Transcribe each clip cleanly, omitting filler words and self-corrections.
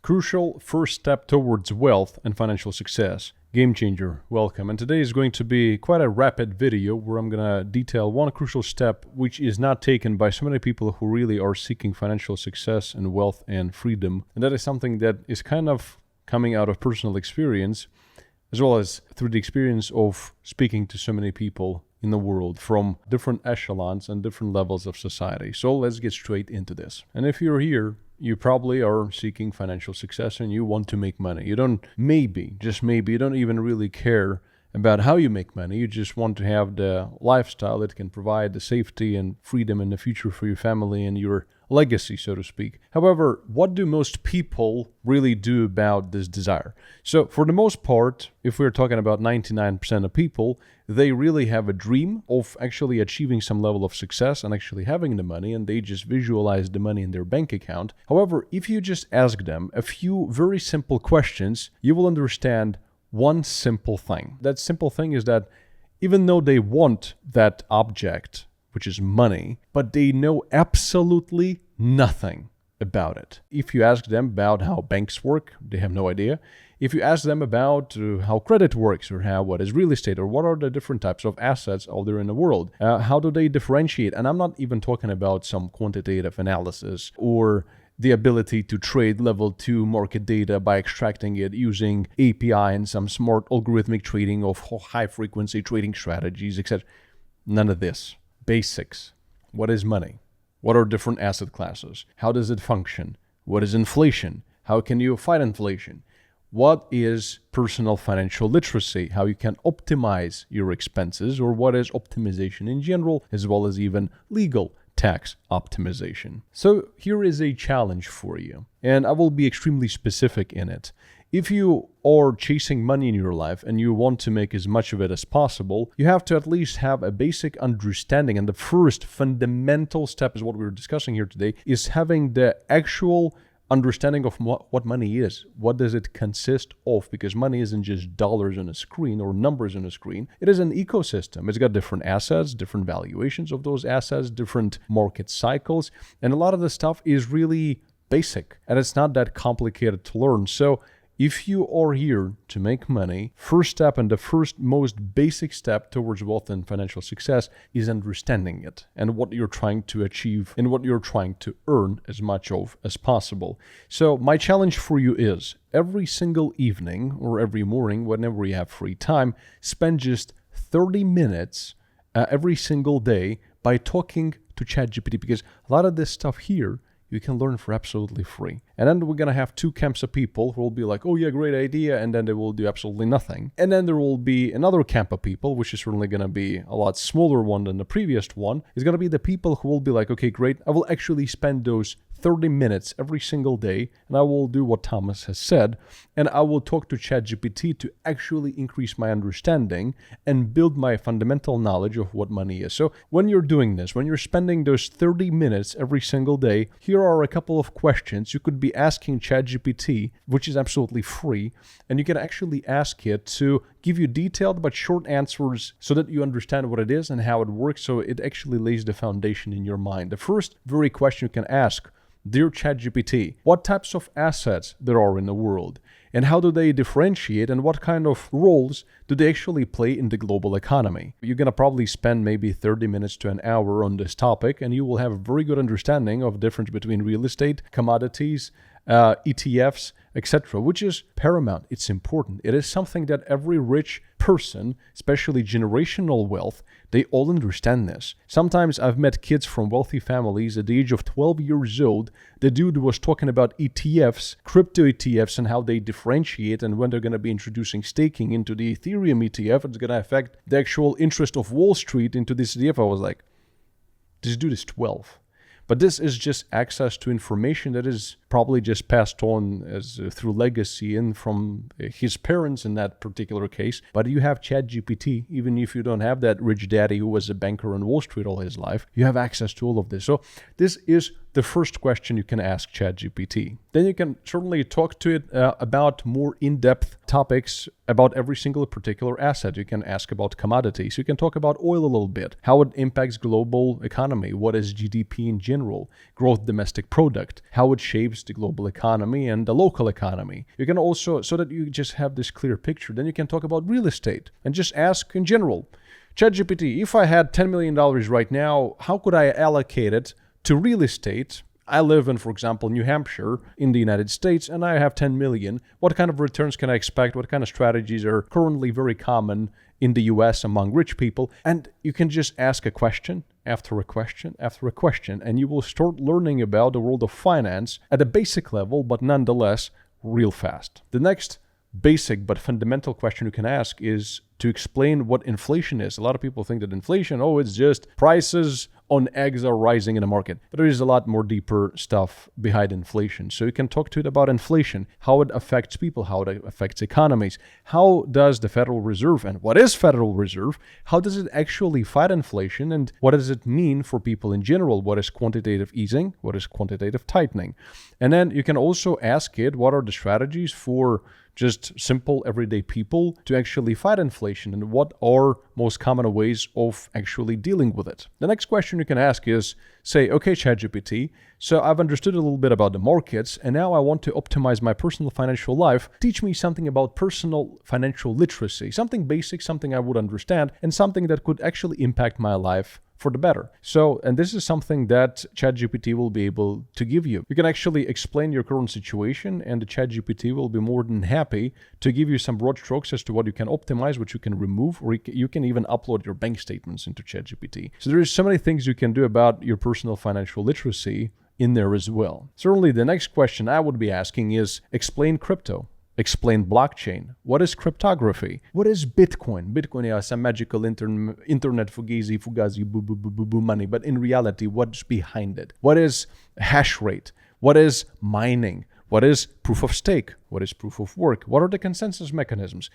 Crucial first step towards wealth and financial success. Game changer, welcome. And today is going to be quite a rapid video where I'm going to detail one crucial step which is not taken by so many people who really are seeking financial success and wealth and freedom. And that is something that is kind of coming out of personal experience, as well as through the experience of speaking to so many people in the world from different echelons and different levels of society. So let's get straight into this. And if you're here, you probably are seeking financial success and you want to make money. You don't, just maybe, you don't even really care about how you make money. You just want to have the lifestyle that can provide the safety and freedom in the future for your family and your legacy, so to speak. However, what do most people really do about this desire? So for the most part, if we're talking about 99% of people, they really have a dream of actually achieving some level of success and actually having the money, and they just visualize the money in their bank account. However, if you just ask them a few very simple questions, you will understand one simple thing. That simple thing is that even though they want that object, which is money, but they know absolutely nothing about it. If you ask them about how banks work, they have no idea. If you ask them about how credit works or what is real estate or what are the different types of assets out there in the world, how do they differentiate? And I'm not even talking about some quantitative analysis or the ability to trade level 2 market data by extracting it using API and some smart algorithmic trading of high frequency trading strategies, etc. None of this. Basics. What is money? What are different asset classes? How does it function? What is inflation? How can you fight inflation? What is personal financial literacy? How you can optimize your expenses, or what is optimization in general, as well as even legal tax optimization. So here is a challenge for you, and I will be extremely specific in it. If you are chasing money in your life and you want to make as much of it as possible, you have to at least have a basic understanding. And the first fundamental step is what we're discussing here today, is having the actual understanding of what money is. What does it consist of? Because money isn't just dollars on a screen or numbers on a screen. It is an ecosystem. It's got different assets, different valuations of those assets, different market cycles. And a lot of the stuff is really basic and it's not that complicated to learn. So if you are here to make money, first step and the first most basic step towards wealth and financial success is understanding it and what you're trying to achieve and what you're trying to earn as much of as possible. So my challenge for you is every single evening or every morning, whenever you have free time, spend just 30 minutes every single day by talking to ChatGPT, because a lot of this stuff here you can learn for absolutely free. And then we're going to have two camps of people who will be like, oh yeah, great idea, and then they will do absolutely nothing. And then there will be another camp of people, which is certainly going to be a lot smaller one than the previous one, is going to be the people who will be like, okay, great, I will actually spend those 30 minutes every single day, and I will do what Thomas has said, and I will talk to ChatGPT to actually increase my understanding and build my fundamental knowledge of what money is. So when you're doing this, when you're spending those 30 minutes every single day, here are a couple of questions you could be asking ChatGPT, which is absolutely free, and you can actually ask it to give you detailed but short answers so that you understand what it is and how it works, so it actually lays the foundation in your mind. The first very question you can ask: Dear ChatGPT, what types of assets there are in the world, and how do they differentiate, and what kind of roles do they actually play in the global economy? You're going to probably spend maybe 30 minutes to an hour on this topic, and you will have a very good understanding of the difference between real estate, commodities, ETFs, etc., which is paramount. It's important. It is something that every rich person, especially generational wealth, they all understand this. Sometimes I've met kids from wealthy families at the age of 12 years old. The dude was talking about ETFs, crypto ETFs, and how they differentiate, and when they're going to be introducing staking into the Ethereum ETF, it's going to affect the actual interest of Wall Street into this ETF. I was like, this dude is 12. But this is just access to information that is probably just passed on as through legacy and from his parents in that particular case. But you have ChatGPT, even if you don't have that rich daddy who was a banker on Wall Street all his life, you have access to all of this. So this is the first question you can ask ChatGPT. Then you can certainly talk to it about more in-depth topics about every single particular asset. You can ask about commodities. You can talk about oil a little bit, how it impacts global economy, what is GDP in general, growth domestic product, how it shapes the global economy and the local economy. You can also, so that you just have this clear picture, then you can talk about real estate and just ask in general, ChatGPT, if I had $10 million right now, how could I allocate it to real estate? I live in, for example, New Hampshire in the United States, and I have 10 million. What kind of returns can I expect? What kind of strategies are currently very common in the US among rich people? And you can just ask a question after a question after a question, and you will start learning about the world of finance at a basic level, but nonetheless, real fast. The next basic but fundamental question you can ask is to explain what inflation is. A lot of people think that inflation, it's just prices on eggs are rising in the market. But there is a lot more deeper stuff behind inflation. So you can talk to it about inflation, how it affects people, how it affects economies. How does the Federal Reserve, and what is Federal Reserve, how does it actually fight inflation, and what does it mean for people in general? What is quantitative easing? What is quantitative tightening? And then you can also ask it, what are the strategies for just simple everyday people to actually fight inflation, and what are most common ways of actually dealing with it? The next question you can ask is, say, okay, ChatGPT, so I've understood a little bit about the markets, and now I want to optimize my personal financial life. Teach me something about personal financial literacy, something basic, something I would understand, and something that could actually impact my life for the better. So, and this is something that ChatGPT will be able to give you. You can actually explain your current situation, and the ChatGPT will be more than happy to give you some broad strokes as to what you can optimize, what you can remove, or you can even upload your bank statements into ChatGPT. So there is so many things you can do about your personal financial literacy in there as well. Certainly the next question I would be asking is, explain crypto. Explain blockchain. What is cryptography? What is Bitcoin? Bitcoin is some magical internet fugazi boo money, but in reality, what's behind it? What is hash rate? What is mining? What is proof of stake? What is proof of work? What are the consensus mechanisms?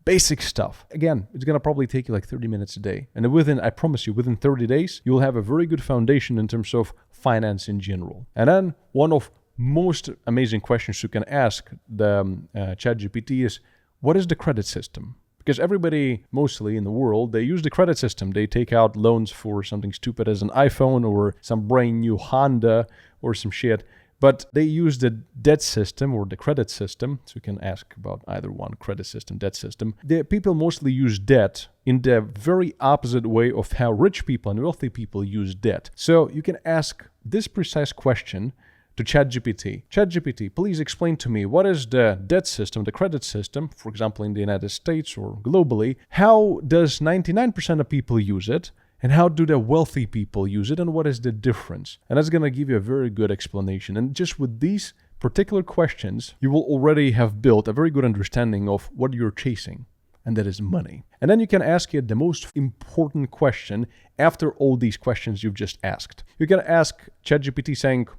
Basic stuff. Again, it's going to probably take you like 30 minutes a day. And I promise you, within 30 days, you'll have a very good foundation in terms of finance in general. And then one of most amazing questions you can ask the ChatGPT is, what is the credit system? Because everybody, mostly in the world, they use the credit system. They take out loans for something stupid as an iPhone or some brand new Honda or some shit. But they use the debt system or the credit system. So you can ask about either one, credit system, debt system. The people mostly use debt in the very opposite way of how rich people and wealthy people use debt. So you can ask this precise question to ChatGPT. ChatGPT, please explain to me, what is the debt system, the credit system, for example, in the United States or globally? How does 99% of people use it? And how do the wealthy people use it? And what is the difference? And that's going to give you a very good explanation. And just with these particular questions, you will already have built a very good understanding of what you're chasing. And that is money. And then you can ask it the most important question after all these questions you've just asked. You can ask ChatGPT saying,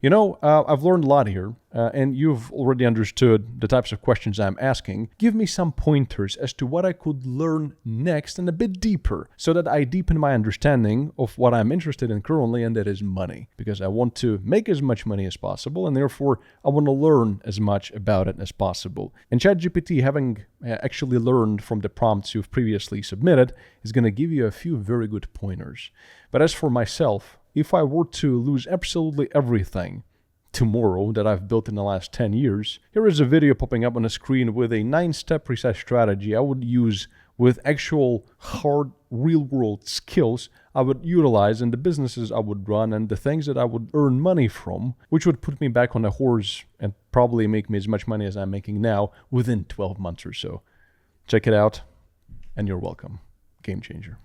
I've learned a lot here, and you've already understood the types of questions I'm asking. Give me some pointers as to what I could learn next and a bit deeper, so that I deepen my understanding of what I'm interested in currently, and that is money. Because I want to make as much money as possible, and therefore I want to learn as much about it as possible. And ChatGPT, having actually learned from the prompts you've previously submitted, is going to give you a few very good pointers. But as for myself, if I were to lose absolutely everything tomorrow that I've built in the last 10 years, here is a video popping up on the screen with a 9-step precise strategy I would use with actual hard real-world skills I would utilize in the businesses I would run and the things that I would earn money from, which would put me back on a horse and probably make me as much money as I'm making now within 12 months or so. Check it out, and you're welcome. Game changer.